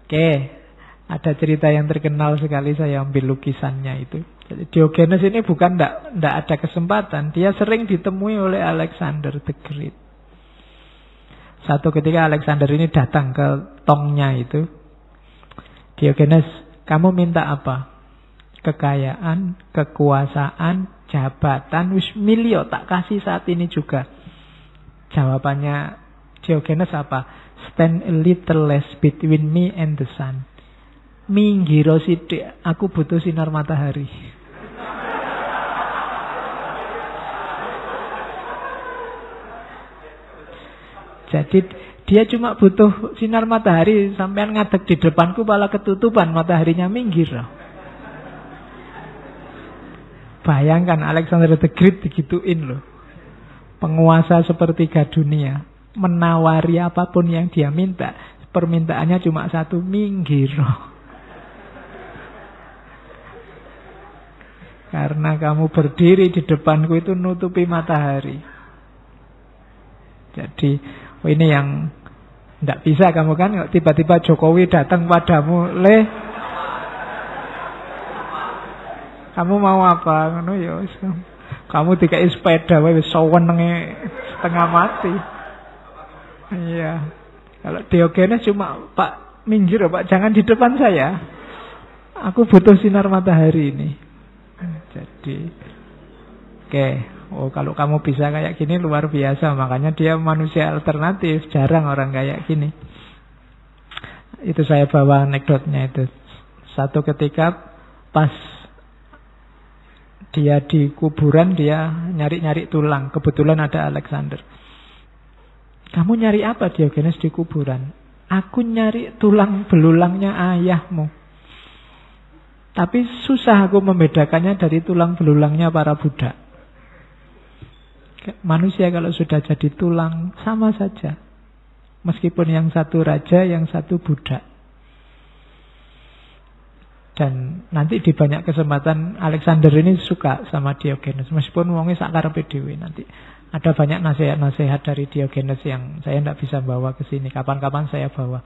Oke, ada cerita yang terkenal sekali, saya ambil lukisannya itu. Jadi Diogenes ini bukan ndak ada kesempatan, dia sering ditemui oleh Alexander the Great. Satu ketika Alexander ini datang ke tongnya itu, Diogenes, kamu minta apa? Kekayaan, kekuasaan, jabatan, wis milio tak kasih saat ini juga. Jawabannya Diogenes apa? Stand a little less between me and the sun. Minggiro sithik, aku butuh sinar matahari. Jadi dia cuma butuh sinar matahari, sampean ngadeg di depanku malah ketutupan, mataharinya minggir. Bayangkan Alexander the Great digituin loh. Penguasa sepertiga dunia, menawari apapun yang dia minta, permintaannya cuma satu, minggir. Karena kamu berdiri di depanku itu nutupi matahari. Jadi ini yang tidak bisa kamu kan, tiba-tiba Jokowi datang padamu, kamu mau apa? Kamu dikai sepeda, sawenenge setengah mati. Iya. Kalau Diogenes cuma, Pak minggir Pak, jangan di depan saya. Aku butuh sinar matahari ini. Jadi, oke. Oh, kalau kamu bisa kayak gini luar biasa. Makanya dia manusia alternatif. Jarang orang kayak gini. Itu saya bawa anekdotnya itu. Satu ketika pas dia di kuburan, dia nyari-nyari tulang. Kebetulan ada Alexander. Kamu nyari apa Diogenes di kuburan? Aku nyari tulang belulangnya ayahmu. Tapi susah aku membedakannya dari tulang belulangnya para budak. Manusia kalau sudah jadi tulang sama saja. Meskipun yang satu raja, yang satu budak. Dan nanti di banyak kesempatan Alexander ini suka sama Diogenes. Meskipun wongnya sakarepe dhewe. Nanti ada banyak nasihat-nasihat dari Diogenes yang saya tidak bisa bawa ke sini. Kapan-kapan saya bawa.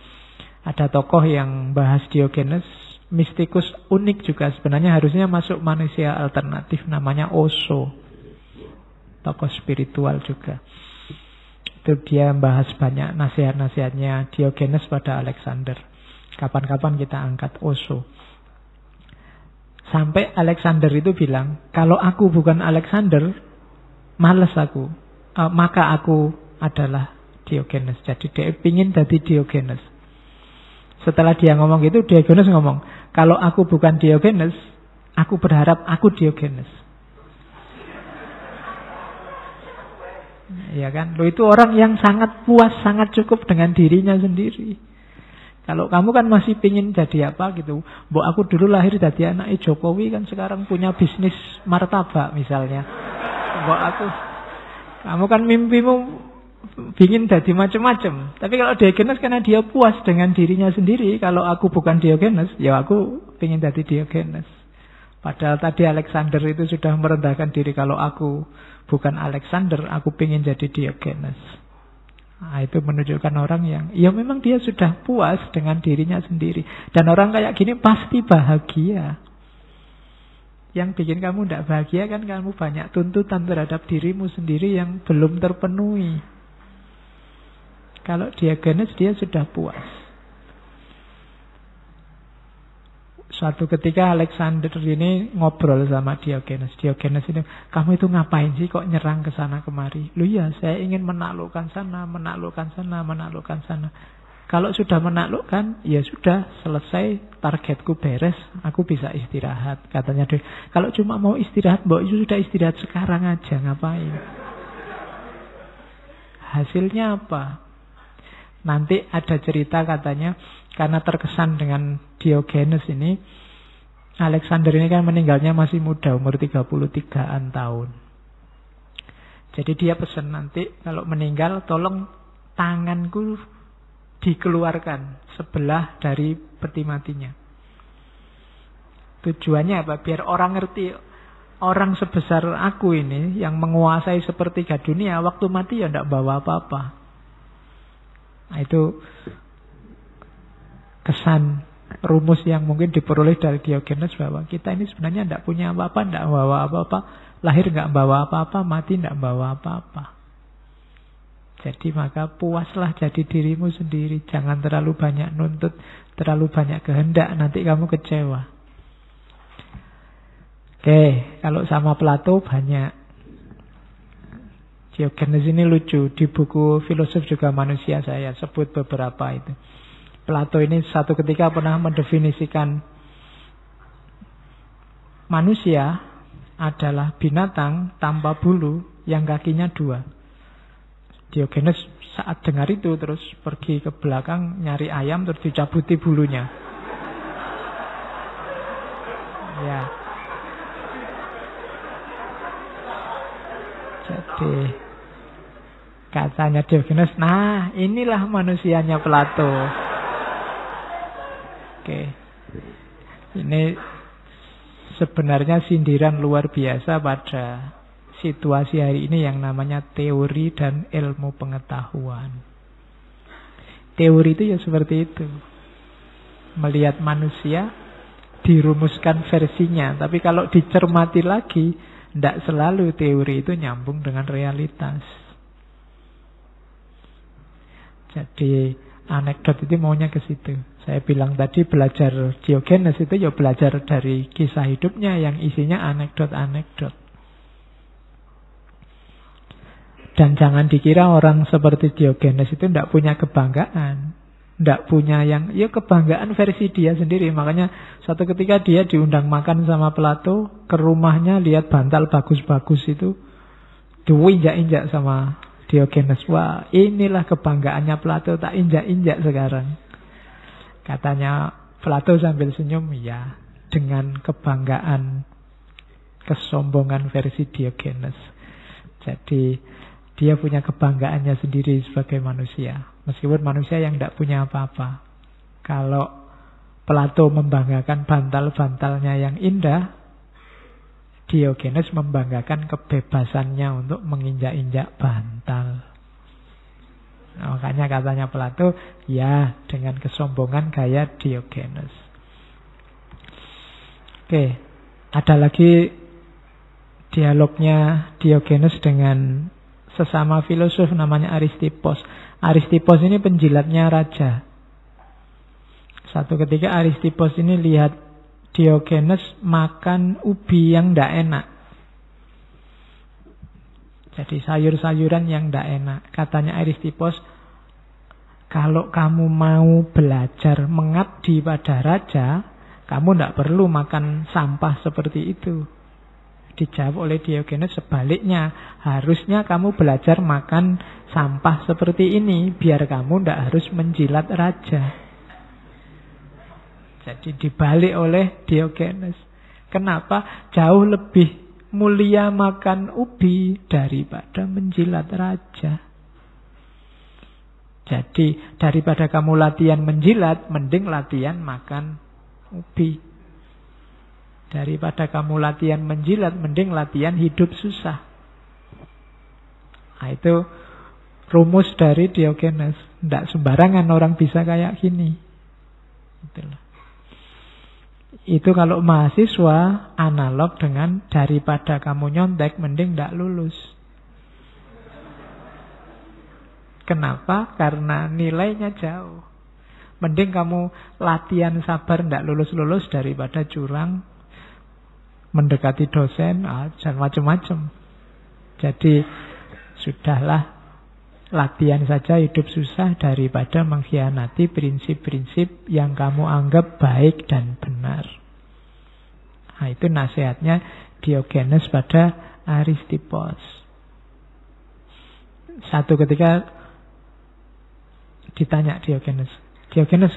Ada tokoh yang bahas Diogenes, mistikus unik juga. Sebenarnya harusnya masuk manusia alternatif, namanya Osho. Tokoh spiritual juga. Itu dia bahas banyak nasihat-nasihatnya Diogenes pada Alexander. Kapan-kapan kita angkat Osho. Sampai Alexander itu bilang, kalau aku bukan Alexander, males aku. Maka aku adalah Diogenes. Jadi dia ingin jadi Diogenes. Setelah dia ngomong gitu, Diogenes ngomong, kalau aku bukan Diogenes, aku berharap aku Diogenes. Ya kan, lo itu orang yang sangat puas, sangat cukup dengan dirinya sendiri. Kalau kamu kan masih pingin jadi apa gitu. Mbok aku dulu lahir jadi anak Jokowi, kan sekarang punya bisnis martabak misalnya. Mbok aku, kamu kan mimpimu pingin jadi macam-macam. Tapi kalau Diogenes karena dia puas dengan dirinya sendiri. Kalau aku bukan Diogenes, ya aku pingin jadi Diogenes. Padahal tadi Alexander itu sudah merendahkan diri. Kalau aku bukan Alexander, aku pingin jadi Diogenes. Nah, itu menunjukkan orang yang, ya memang dia sudah puas dengan dirinya sendiri. Dan orang kayak gini pasti bahagia. Yang bikin kamu tidak bahagia kan kamu banyak tuntutan terhadap dirimu sendiri yang belum terpenuhi. Kalau Diogenes dia sudah puas. Suatu ketika Alexander ini ngobrol sama Diogenes. Diogenes ini, kamu itu ngapain sih kok nyerang ke sana kemari? Loh ya, saya ingin menaklukkan sana, menaklukkan sana, menaklukkan sana. Kalau sudah menaklukkan, ya sudah, selesai, targetku beres, aku bisa istirahat. Katanya dia, kalau cuma mau istirahat, mbak sudah istirahat sekarang aja, ngapain? Hasilnya apa? Nanti ada cerita katanya, karena terkesan dengan Diogenes ini, Alexander ini kan meninggalnya masih muda, umur 33-an tahun. Jadi dia pesan nanti kalau meninggal tolong tanganku dikeluarkan sebelah dari peti matinya. Tujuannya apa? Biar orang ngerti, orang sebesar aku ini yang menguasai sepertiga dunia, waktu mati ya tidak bawa apa-apa. Nah, itu kesan rumus yang mungkin diperoleh dari Diogenes bahwa kita ini sebenarnya tidak punya apa-apa, tidak bawa apa-apa, lahir nggak bawa apa-apa, mati tidak bawa apa-apa. Jadi maka puaslah jadi dirimu sendiri, jangan terlalu banyak nuntut, terlalu banyak kehendak, nanti kamu kecewa. Oke, kalau sama Plato banyak. Diogenes ini lucu, di buku Filosof Juga Manusia saya sebut beberapa itu. Plato ini satu ketika pernah mendefinisikan manusia adalah binatang tanpa bulu yang kakinya 2. Diogenes saat dengar itu terus pergi ke belakang nyari ayam terus dicabuti bulunya. Ya. Jadi katanya Diogenes, nah inilah manusianya Plato. Oke. Ini sebenarnya sindiran luar biasa pada situasi hari ini yang namanya teori dan ilmu pengetahuan. Teori itu ya seperti itu. Melihat manusia, dirumuskan versinya. Tapi kalau dicermati lagi, tidak selalu teori itu nyambung dengan realitas. Jadi anekdot itu maunya ke situ. Saya bilang tadi belajar Diogenes itu ya belajar dari kisah hidupnya yang isinya anekdot-anekdot. Dan jangan dikira orang seperti Diogenes itu tidak punya kebanggaan. Tidak punya yang, ya kebanggaan versi dia sendiri. Makanya suatu ketika dia diundang makan sama Plato, ke rumahnya lihat bantal bagus-bagus itu, diinjak-injak sama Diogenes. Wah, inilah kebanggaannya Plato, tak injak-injak sekarang. Katanya Plato sambil senyum, ya, dengan kebanggaan, kesombongan versi Diogenes. Jadi dia punya kebanggaannya sendiri sebagai manusia. Meskipun manusia yang tidak punya apa-apa. Kalau Plato membanggakan bantal-bantalnya yang indah, Diogenes membanggakan kebebasannya untuk menginjak-injak bantal. Nah, makanya katanya Plato, ya dengan kesombongan gaya Diogenes. Oke, ada lagi dialognya Diogenes dengan sesama filosof namanya Aristippos. Aristippos ini penjilatnya raja. Satu ketika Aristippos ini lihat Diogenes makan ubi yang tidak enak. Jadi sayur-sayuran yang tidak enak. Katanya Aristippos, kalau kamu mau belajar mengabdi pada raja, kamu tidak perlu makan sampah seperti itu. Dijawab oleh Diogenes sebaliknya, harusnya kamu belajar makan sampah seperti ini biar kamu tidak harus menjilat raja. Jadi dibalik oleh Diogenes. Kenapa? Jauh lebih mulia makan ubi daripada menjilat raja. Jadi daripada kamu latihan menjilat, mending latihan makan ubi. Daripada kamu latihan menjilat, mending latihan hidup susah. Nah, itu rumus dari Diogenes. Tidak sembarangan orang bisa kayak gini. Itulah. Itu kalau mahasiswa analog dengan daripada kamu nyontek, mending tidak lulus. Kenapa? Karena nilainya jauh. Mending kamu latihan sabar tidak lulus-lulus daripada curang, mendekati dosen, dan macam-macam. Jadi sudahlah, latihan saja hidup susah daripada mengkhianati prinsip-prinsip yang kamu anggap baik dan benar. Nah, itu nasihatnya Diogenes pada Aristippos. Satu ketika ditanya Diogenes,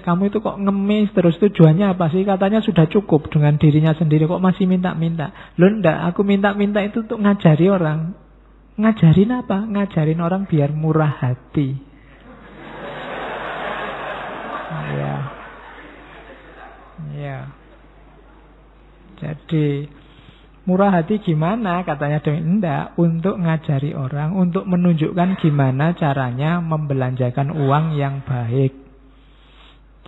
kamu itu kok ngemis terus, tujuannya apa sih? Katanya sudah cukup dengan dirinya sendiri, kok masih minta-minta? Loh enggak, aku minta-minta itu untuk ngajari orang. Ngajarin apa? Ngajarin orang biar murah hati. Ya. Ya. Jadi murah hati gimana? Katanya enggak, untuk ngajari orang, untuk menunjukkan gimana caranya membelanjakan uang yang baik.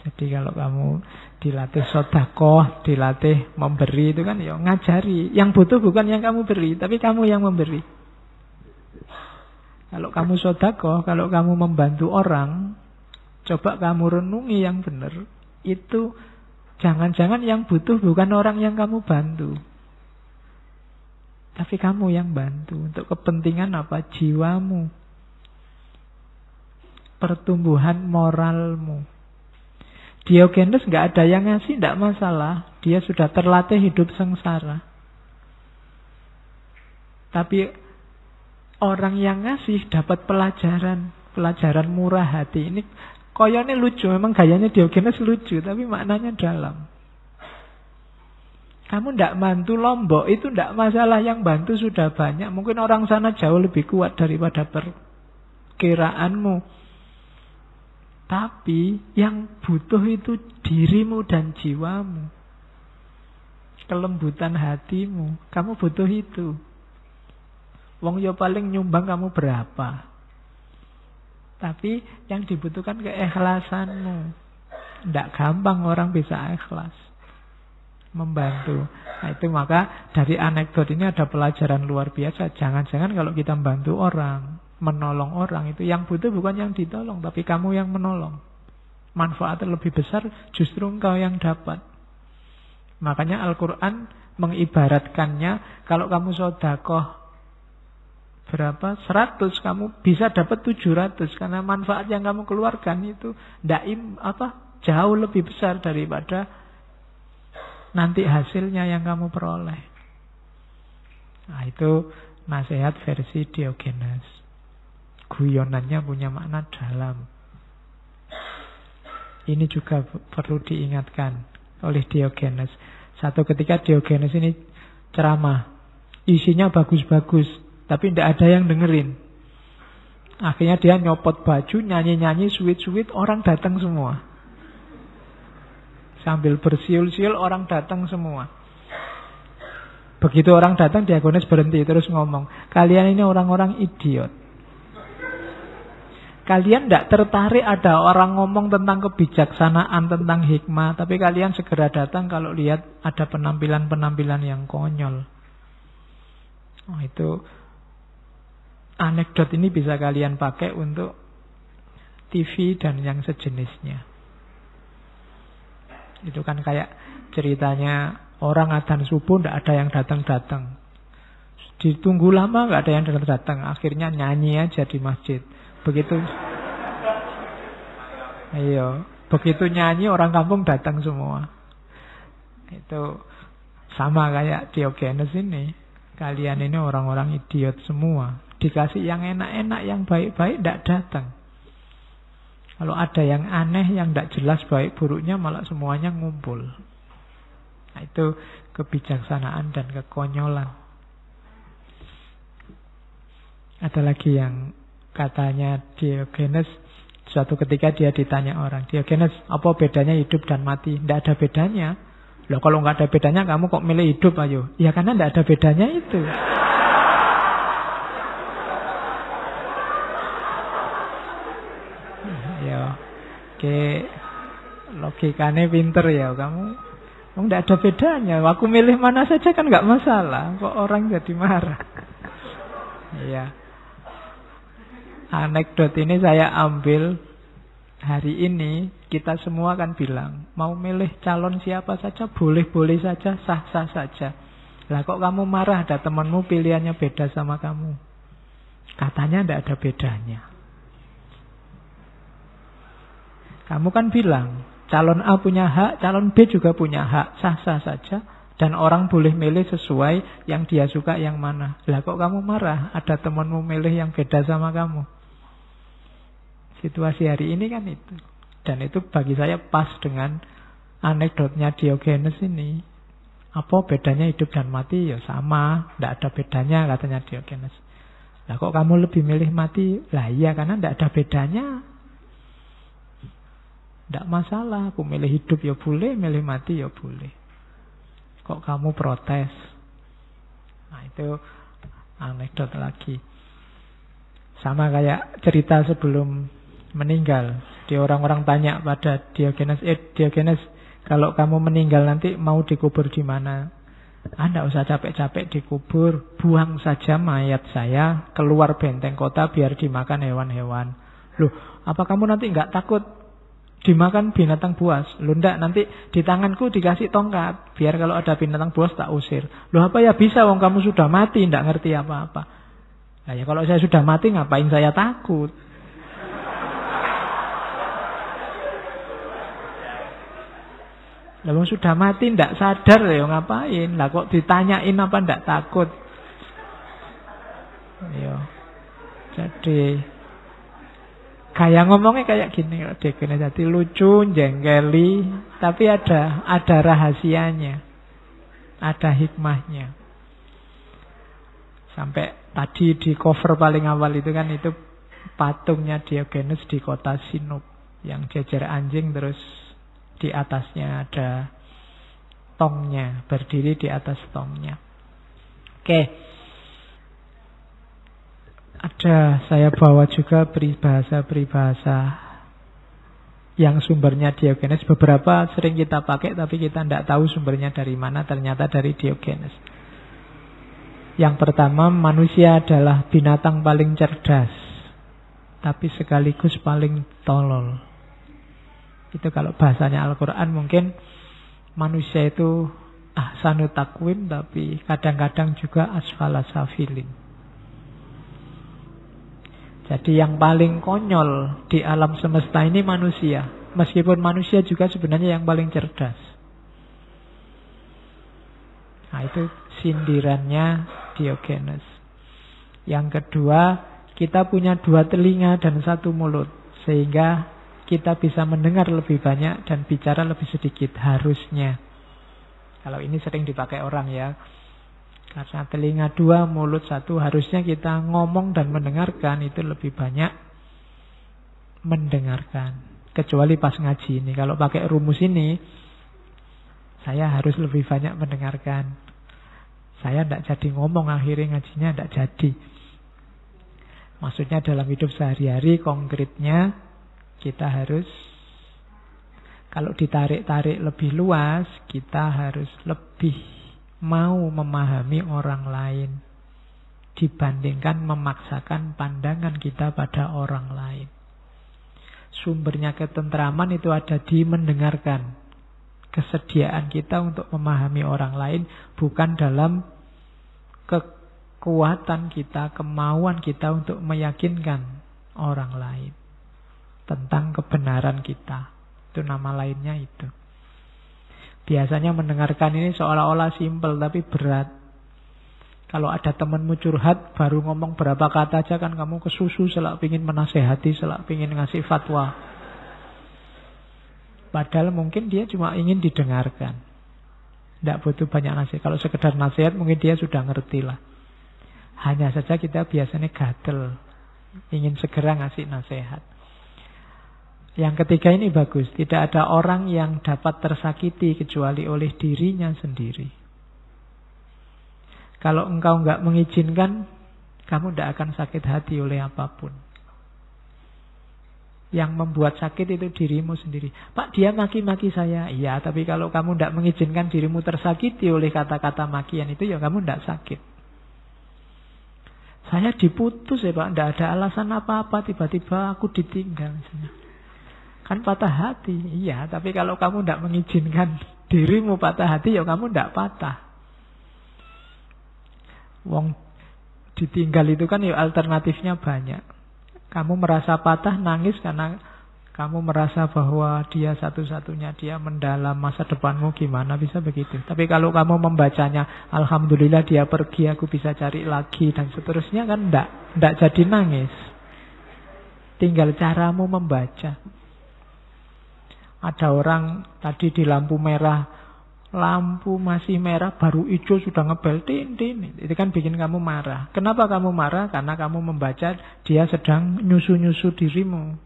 Jadi kalau kamu dilatih sedekah, dilatih memberi, itu kan ya ngajari. Yang butuh bukan yang kamu beri, tapi kamu yang memberi. Kalau kamu sedekah, kalau kamu membantu orang, coba kamu renungi yang benar. Itu jangan-jangan yang butuh bukan orang yang kamu bantu, tapi kamu yang bantu. Untuk kepentingan apa? Jiwamu, pertumbuhan moralmu. Diogenes nggak ada yang ngasih, nggak masalah. Dia sudah terlatih hidup sengsara. Tapi orang yang ngasih dapat pelajaran murah hati. Ini koyone lucu, memang gayanya Diogenes lucu, tapi maknanya dalam. Kamu ndak bantu Lombok, itu ndak masalah. Yang bantu sudah banyak. Mungkin orang sana jauh lebih kuat daripada perkiraanmu. Tapi yang butuh itu dirimu dan jiwamu, kelembutan hatimu. Kamu butuh itu. Wong yo paling nyumbang kamu berapa, tapi yang dibutuhkan keikhlasanmu. Ndak gampang orang bisa ikhlas membantu. Nah itu, maka dari anekdot ini ada pelajaran luar biasa. Jangan-jangan kalau kita membantu orang, menolong orang, itu yang butuh bukan yang ditolong, tapi kamu yang menolong. Manfaatnya lebih besar, justru engkau yang dapat. Makanya Al-Quran mengibaratkannya, kalau kamu sedekah berapa? 100, kamu bisa dapat 700. Karena manfaat yang kamu keluarkan itu jauh lebih besar daripada nanti hasilnya yang kamu peroleh. Nah itu nasihat versi Diogenes. Guyonannya punya makna dalam. Ini juga perlu diingatkan oleh Diogenes. Satu ketika Diogenes ini ceramah, isinya bagus-bagus, tapi tidak ada yang dengerin. Akhirnya dia nyopot baju, nyanyi-nyanyi, sweet-sweet, orang datang semua. Sambil bersiul-siul, orang datang semua. Begitu orang datang, Diogenes berhenti terus ngomong, kalian ini orang-orang idiot. Kalian tidak tertarik ada orang ngomong tentang kebijaksanaan, tentang hikmah, tapi kalian segera datang kalau lihat ada penampilan-penampilan yang konyol. Oh, itu anekdot ini bisa kalian pakai untuk TV dan yang sejenisnya. Itu kan kayak ceritanya orang adzan subuh tidak ada yang datang-datang. Ditunggu lama nggak ada yang datang-datang. Akhirnya nyanyi aja di masjid. Begitu nyanyi orang kampung datang semua. Itu sama kayak Diogenes ini. Kalian ini orang-orang idiot semua. Dikasih yang enak-enak, yang baik-baik tidak datang. Kalau ada yang aneh, yang tidak jelas baik buruknya, malah semuanya ngumpul. Nah, itu kebijaksanaan dan kekonyolan. Ada lagi yang katanya Diogenes, suatu ketika dia ditanya orang, Diogenes, apa bedanya hidup dan mati? Tidak ada bedanya. Loh, kalau nggak ada bedanya, kamu kok milih hidup, ayo? Ya karena tidak ada bedanya itu. Oke, logikanya pinter ya kamu. Tidak ada bedanya. Aku milih mana saja kan nggak masalah. Kok orang jadi marah? Iya. Anekdot ini saya ambil hari ini. Kita semua kan bilang mau milih calon siapa saja boleh-boleh saja, sah-sah saja. Lah kok kamu marah ada temanmu pilihannya beda sama kamu? Katanya tidak ada bedanya. Kamu kan bilang, calon A punya hak, calon B juga punya hak, sah-sah saja. Dan orang boleh milih sesuai yang dia suka yang mana. Lah kok kamu marah, ada temanmu milih yang beda sama kamu? Situasi hari ini kan itu. Dan itu bagi saya pas dengan anekdotnya Diogenes ini. Apa bedanya hidup dan mati? Ya sama, tidak ada bedanya katanya Diogenes. Lah kok kamu lebih milih mati? Lah iya, karena tidak ada bedanya. Tidak masalah, aku milih hidup ya boleh, milih mati ya boleh. Kok kamu protes? Nah itu anekdot lagi. Sama kayak cerita sebelum meninggal. Di orang-orang tanya pada Diogenes, Diogenes, kalau kamu meninggal nanti mau dikubur di mana? Anda usah capek-capek dikubur, buang saja mayat saya keluar benteng kota biar dimakan hewan-hewan. Loh, apa kamu nanti nggak takut dimakan binatang buas? Loh, enggak, nanti di tanganku dikasih tongkat, biar kalau ada binatang buas tak usir. Loh, apa ya bisa, wong kamu sudah mati, enggak ngerti apa-apa. Nah ya kalau saya sudah mati, ngapain saya takut? Lah sudah mati ndak sadar ya ngapain? Lah kok ditanyain apa ndak takut? Yo. Jadi kayak ngomongnya kayak gini, Diogenes, jadi lucu, jengkeli, tapi ada rahasianya. Ada hikmahnya. Sampai tadi di cover paling awal itu kan itu patungnya Diogenes di kota Sinop yang jejer anjing, terus di atasnya ada tongnya, berdiri di atas tongnya. Oke. Saya bawa juga peribahasa yang sumbernya Diogenes. Beberapa sering kita pakai tapi kita tidak tahu sumbernya dari mana, ternyata dari Diogenes. Yang pertama, manusia adalah binatang paling cerdas tapi sekaligus paling tolol. Itu kalau bahasanya Al-Quran mungkin manusia itu ahsanu takwim, tapi kadang-kadang juga asfala safilin. Jadi yang paling konyol di alam semesta ini manusia. Meskipun manusia juga sebenarnya yang paling cerdas. Nah itu sindirannya Diogenes. Yang kedua, kita punya 2 telinga dan 1 mulut, sehingga kita bisa mendengar lebih banyak dan bicara lebih sedikit, harusnya. Kalau ini sering dipakai orang ya. Karena telinga 2, mulut 1, harusnya kita ngomong dan mendengarkan itu lebih banyak mendengarkan. Kecuali pas ngaji ini. Kalau pakai rumus ini, saya harus lebih banyak mendengarkan. Saya tidak jadi ngomong, akhirnya ngajinya tidak jadi. Maksudnya dalam hidup sehari-hari konkretnya, kita harus, kalau ditarik-tarik lebih luas, kita harus lebih mau memahami orang lain dibandingkan memaksakan pandangan kita pada orang lain. Sumbernya ketentraman itu ada di mendengarkan. Kesediaan kita untuk memahami orang lain bukan dalam kekuatan kita, kemauan kita untuk meyakinkan orang lain tentang kebenaran kita. Itu nama lainnya itu. Biasanya mendengarkan ini seolah-olah simpel tapi berat. Kalau ada temanmu curhat baru ngomong berapa kata aja kan kamu kesusu, selak pingin menasehati, selak pingin ngasih fatwa. Padahal mungkin dia cuma ingin didengarkan. Tidak butuh banyak nasihat. Kalau sekedar nasihat mungkin dia sudah ngerti lah. Hanya saja kita biasanya gatel, ingin segera ngasih nasihat. Yang ketiga ini bagus. Tidak ada orang yang dapat tersakiti kecuali oleh dirinya sendiri. Kalau engkau nggak mengizinkan, kamu tidak akan sakit hati oleh apapun. Yang membuat sakit itu dirimu sendiri. Pak, dia maki-maki saya. Iya, tapi kalau kamu tidak mengizinkan dirimu tersakiti oleh kata-kata makian itu, ya kamu tidak sakit. Saya diputus ya Pak, tidak ada alasan apa-apa, tiba-tiba aku ditinggal misalnya. Kan patah hati. Iya, tapi kalau kamu tidak mengizinkan dirimu patah hati, ya kamu tidak patah. Wong ditinggal itu kan ya alternatifnya banyak. Kamu merasa patah, nangis karena kamu merasa bahwa dia satu-satunya, dia mendalam masa depanmu gimana, bisa begitu. Tapi kalau kamu membacanya, alhamdulillah dia pergi, aku bisa cari lagi dan seterusnya, kan enggak jadi nangis. Tinggal caramu membaca. Ada orang tadi di lampu merah, lampu masih merah, baru hijau sudah ngebel, tin. Itu kan bikin kamu marah. Kenapa kamu marah? Karena kamu membaca dia sedang nyusu-nyusu dirimu.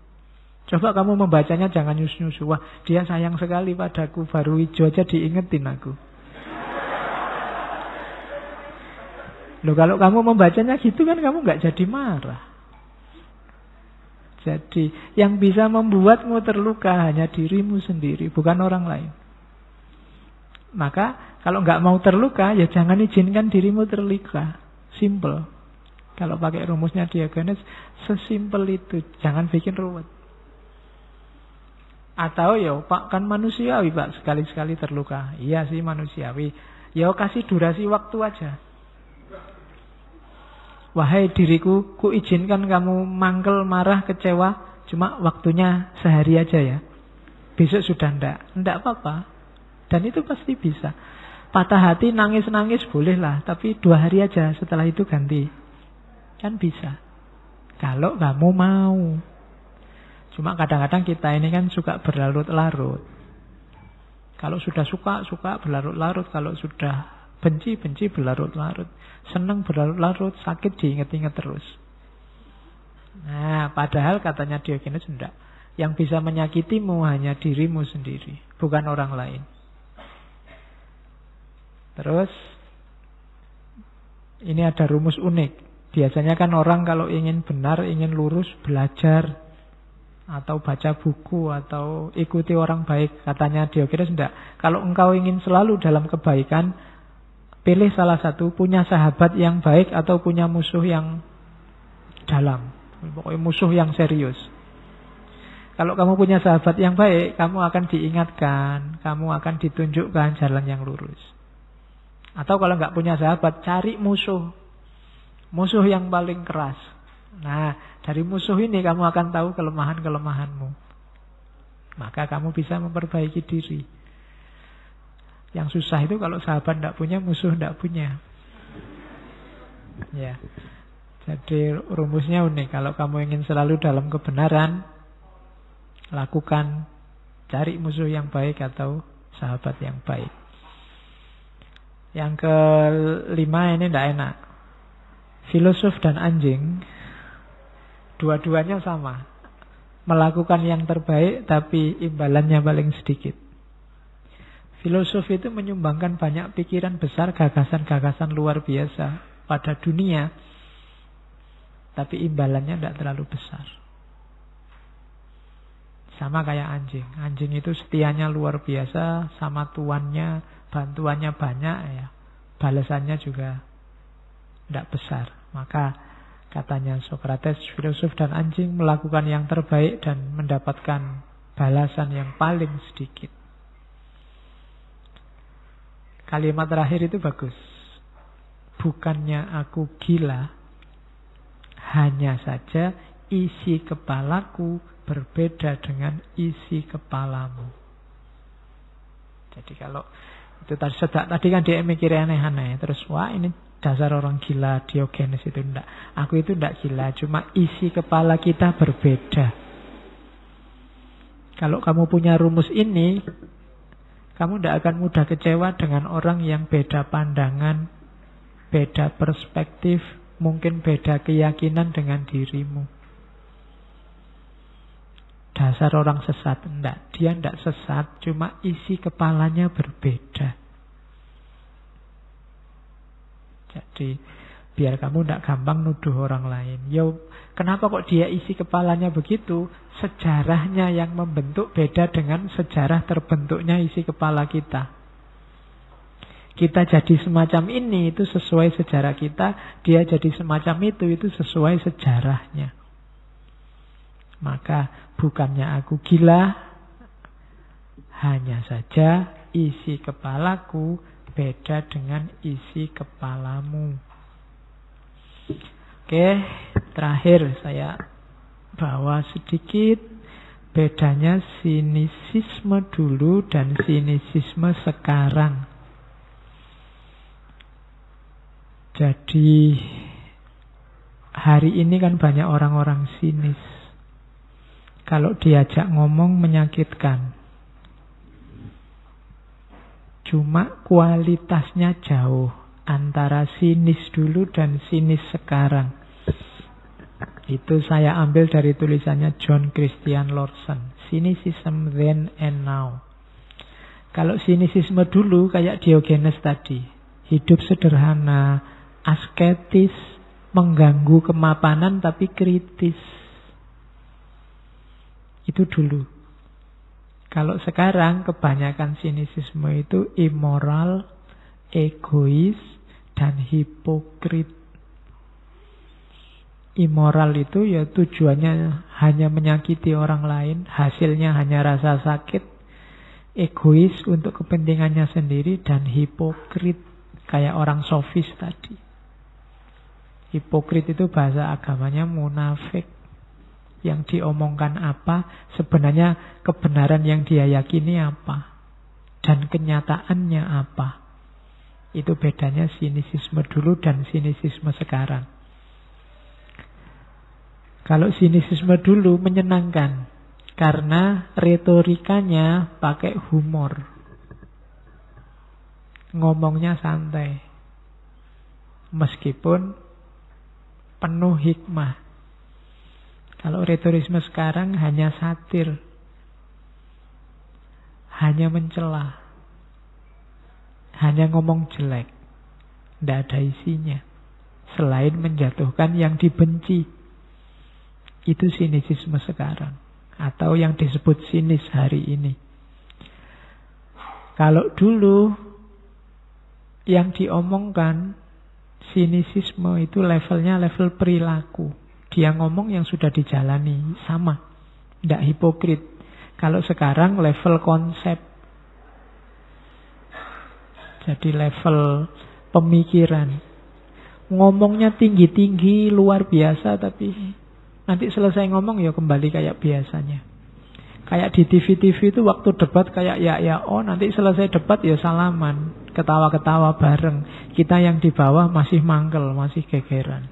Coba kamu membacanya jangan nyusu-nyusu. Wah, dia sayang sekali padaku, baru hijau aja diingetin aku. Loh, kalau kamu membacanya gitu kan kamu nggak jadi marah. Jadi yang bisa membuatmu terluka hanya dirimu sendiri, bukan orang lain. Maka kalau nggak mau terluka, ya jangan izinkan dirimu terluka. Simple. Kalau pakai rumusnya Diogenes, sesimpel itu. Jangan bikin ruwet. Atau ya Pak, kan manusiawi Pak, sekali-sekali terluka. Iya sih manusiawi. Ya kasih durasi waktu aja. Wahai diriku, ku izinkan kamu mangkel, marah, kecewa, cuma waktunya sehari aja ya. Besok sudah ndak apa-apa. Dan itu pasti bisa. Patah hati, nangis-nangis bolehlah, tapi 2 hari aja, setelah itu ganti. Kan bisa. Kalau kamu mau. Cuma kadang-kadang kita ini kan suka berlarut-larut. Kalau sudah suka berlarut-larut. Kalau sudah benci berlarut-larut. Senang berlarut-larut, sakit diingat-ingat terus. Nah, padahal katanya Diogenes enggak. Yang bisa menyakitimu hanya dirimu sendiri, bukan orang lain. Terus, ini ada rumus unik. Biasanya kan orang kalau ingin benar, ingin lurus, belajar. Atau baca buku, atau ikuti orang baik. Katanya Diogenes enggak. Kalau engkau ingin selalu dalam kebaikan, pilih salah satu, punya sahabat yang baik atau punya musuh yang dalam. Pokoknya musuh yang serius. Kalau kamu punya sahabat yang baik, kamu akan diingatkan, kamu akan ditunjukkan jalan yang lurus. Atau kalau nggak punya sahabat, cari musuh. Musuh yang paling keras. Nah, dari musuh ini kamu akan tahu kelemahan-kelemahanmu. Maka kamu bisa memperbaiki diri. Yang susah itu kalau sahabat tidak punya, musuh tidak punya. Ya. Jadi rumusnya unik. Kalau kamu ingin selalu dalam kebenaran, lakukan, cari musuh yang baik atau sahabat yang baik. Yang kelima ini tidak enak. Filosof dan anjing, dua-duanya sama. Melakukan yang terbaik tapi imbalannya paling sedikit. Filosof itu menyumbangkan banyak pikiran besar, gagasan-gagasan luar biasa pada dunia. Tapi imbalannya tidak terlalu besar. Sama kayak anjing. Anjing itu setianya luar biasa, sama tuannya, bantuannya banyak, ya. Balasannya juga tidak besar. Maka katanya Sokrates, filosof dan anjing melakukan yang terbaik dan mendapatkan balasan yang paling sedikit. Kalimat terakhir itu bagus. Bukannya aku gila, hanya saja isi kepalaku berbeda dengan isi kepalamu. Jadi kalau itu tadi kan dia mikir aneh-aneh. Terus wah ini dasar orang gila, Diogenes itu enggak. Aku itu enggak gila, cuma isi kepala kita berbeda. Kalau kamu punya rumus ini, kamu tidak akan mudah kecewa dengan orang yang beda pandangan, beda perspektif, mungkin beda keyakinan dengan dirimu. Dasar orang sesat, enggak. Dia enggak sesat, cuma isi kepalanya berbeda. Jadi biar kamu tidak gampang nuduh orang lain. Yo, kenapa kok dia isi kepalanya begitu? Sejarahnya yang membentuk beda dengan sejarah terbentuknya isi kepala kita. Kita jadi semacam ini, itu sesuai sejarah kita. Dia jadi semacam itu sesuai sejarahnya. Maka bukannya aku gila, hanya saja isi kepalaku beda dengan isi kepalamu. Oke, terakhir saya bawa sedikit bedanya sinisisme dulu dan sinisisme sekarang. Jadi hari ini kan banyak orang-orang sinis. Kalau diajak ngomong menyakitkan. Cuma kualitasnya jauh antara sinis dulu dan sinis sekarang. Itu saya ambil dari tulisannya John Christian Lawson. Cynicism then and now. Kalau sinisisme dulu kayak Diogenes tadi. Hidup sederhana, asketis, mengganggu kemapanan tapi kritis. Itu dulu. Kalau sekarang kebanyakan sinisisme itu immoral, egois, dan hipokrit. Immoral itu ya tujuannya hanya menyakiti orang lain, hasilnya hanya rasa sakit. Egois untuk kepentingannya sendiri, dan hipokrit kayak orang sofis tadi. Hipokrit itu bahasa agamanya munafik. Yang diomongkan apa, sebenarnya kebenaran yang dia yakini apa, dan kenyataannya apa. Itu bedanya sinisisme dulu dan sinisisme sekarang. Kalau sinisisme dulu menyenangkan, karena retorikanya pakai humor. Ngomongnya santai. Meskipun penuh hikmah. Kalau retorisme sekarang hanya satir. Hanya mencela. Hanya ngomong jelek. Tidak ada isinya. Selain menjatuhkan yang dibenci. Itu sinisisme sekarang. Atau yang disebut sinis hari ini. Kalau dulu yang diomongkan sinisisme itu levelnya level perilaku. Dia ngomong yang sudah dijalani, sama. Tidak hipokrit. Kalau sekarang level konsep. Jadi level pemikiran. Ngomongnya tinggi-tinggi, luar biasa, tapi nanti selesai ngomong ya kembali kayak biasanya. Kayak di TV-TV itu waktu debat kayak ya oh, nanti selesai debat ya salaman. Ketawa-ketawa bareng. Kita yang di bawah masih mangkel, masih gegeran.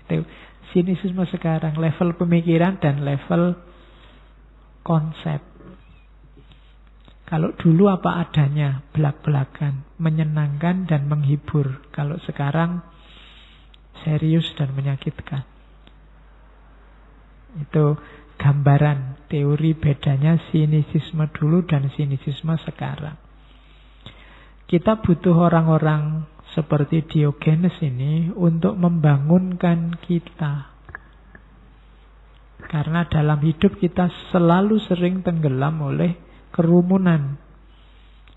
Itu sinisisme sekarang, level pemikiran dan level konsep. Kalau dulu apa adanya, belak-belakan, menyenangkan dan menghibur. Kalau sekarang serius dan menyakitkan. Itu gambaran teori bedanya sinisisme dulu dan sinisisme sekarang. Kita butuh orang-orang seperti Diogenes ini untuk membangunkan kita. Karena dalam hidup kita selalu sering tenggelam oleh kerumunan,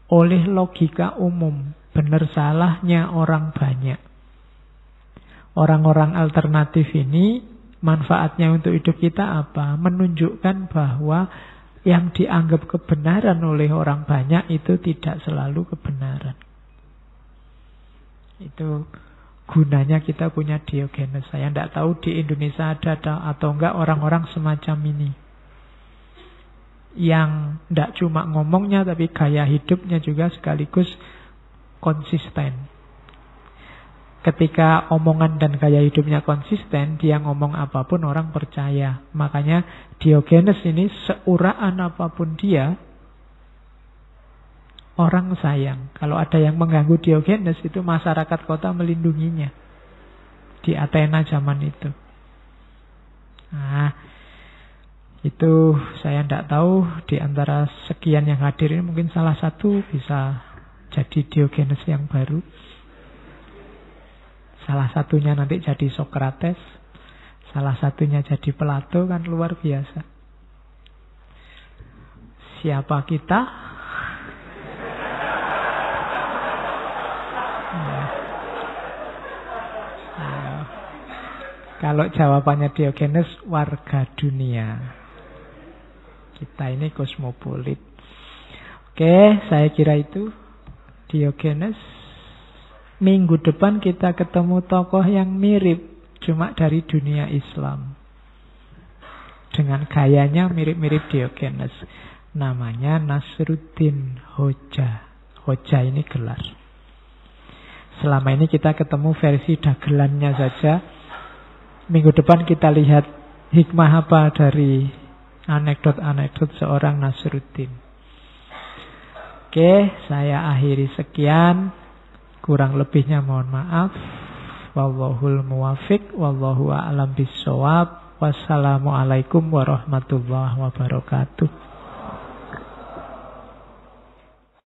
oleh logika umum, benar salahnya orang banyak. Orang-orang alternatif ini manfaatnya untuk hidup kita apa? Menunjukkan bahwa yang dianggap kebenaran oleh orang banyak itu tidak selalu kebenaran. Itu gunanya kita punya Diogenes. Saya tidak tahu di Indonesia ada atau enggak orang-orang semacam ini. Yang tidak cuma ngomongnya tapi gaya hidupnya juga sekaligus konsisten. Ketika omongan dan gaya hidupnya konsisten, dia ngomong apapun orang percaya. Makanya Diogenes ini seuraan apapun dia, orang sayang. Kalau ada yang mengganggu Diogenes, itu masyarakat kota melindunginya. Di Athena zaman itu. Nah, itu saya tidak tahu di antara sekian yang hadir ini mungkin salah satu bisa jadi Diogenes yang baru. Salah satunya nanti jadi Sokrates. Salah satunya jadi Plato, kan luar biasa. Siapa kita? Kalau jawabannya Diogenes, warga dunia. Kita ini kosmopolit. Oke, saya kira itu Diogenes. Minggu depan kita ketemu tokoh yang mirip, cuma dari dunia Islam. Dengan gayanya mirip-mirip Diogenes. Namanya Nasruddin Hoja. Hoja ini gelar. Selama ini kita ketemu versi dagelannya saja. Minggu depan kita lihat hikmah apa dari anekdot-anekdot seorang Nasruddin. Oke, saya akhiri sekian. Kurang lebihnya mohon maaf. Wallahul muwafiq, wallahu a'lam bissawab. Wassalamualaikum warahmatullahi wabarakatuh.